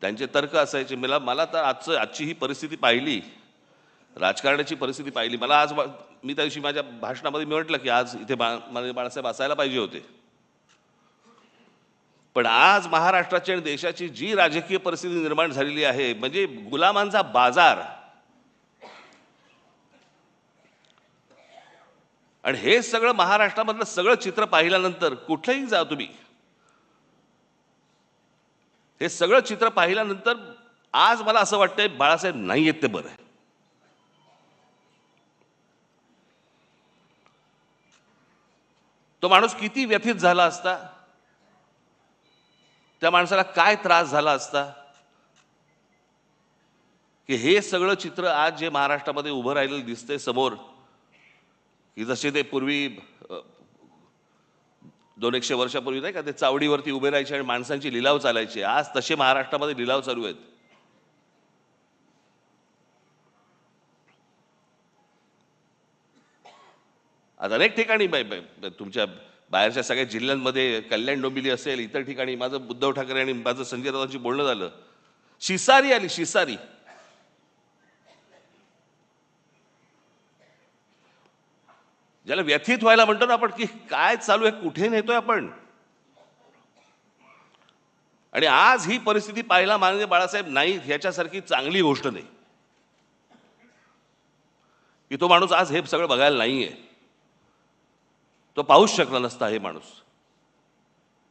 त्यांचे तर्क असायचे. मला तर आजची ही परिस्थिती पाहिली, राजकारणाची परिस्थिती पाहिली. मला आज मी त्या दिवशी माझ्या भाषणामध्ये मी म्हटलं की आज इथे बाळासाहेब असायला पाहिजे होते. पण आज महाराष्ट्राची आणि देशाची जी राजकीय परिस्थिती निर्माण झालेली आहे, म्हणजे गुलामांचा बाजार, आणि हे सगळं महाराष्ट्रामधलं सगळं चित्र पाहिल्यानंतर कुठेही जा तुम्ही, हे सगळं चित्र पाहिल्यानंतर आज मला असं वाटतंय बाळासाहेब नाही आहेत ते बरं आहे. तो माणूस किती व्यथित झाला असता, त्या माणसाला काय त्रास झाला असता की हे सगळं चित्र आज जे महाराष्ट्रामध्ये उभं राहिलेलं दिसतंय समोर, की जसे ते पूर्वी 200-100 वर्षापूर्वी नाही का ते चावडीवरती उभे राहायचे आणि माणसांची लिलाव चालायचे, आज तसे महाराष्ट्रामध्ये लिलाव चालू आहेत. आज अनेक ठिकाणी तुमच्या बाहेरच्या सगळ्या जिल्ह्यांमध्ये, कल्याण डोंबिवली असेल, इतर ठिकाणी माझं उद्धव ठाकरे आणि माझं संजय राऊतांची बोलणं झालं. शिसारी आली, शिसारी. ज्याला व्यथित व्हायला म्हणतो ना आपण, की काय चालू आहे, कुठे नेतोय आपण. आणि आज ही परिस्थिती पाहायला माननीय बाळासाहेब नाही ह्याच्यासारखी चांगली गोष्ट नाही की तो माणूस आज हे सगळं बघायला नाहीये. तो पाहूच शकला नसता हे माणूस.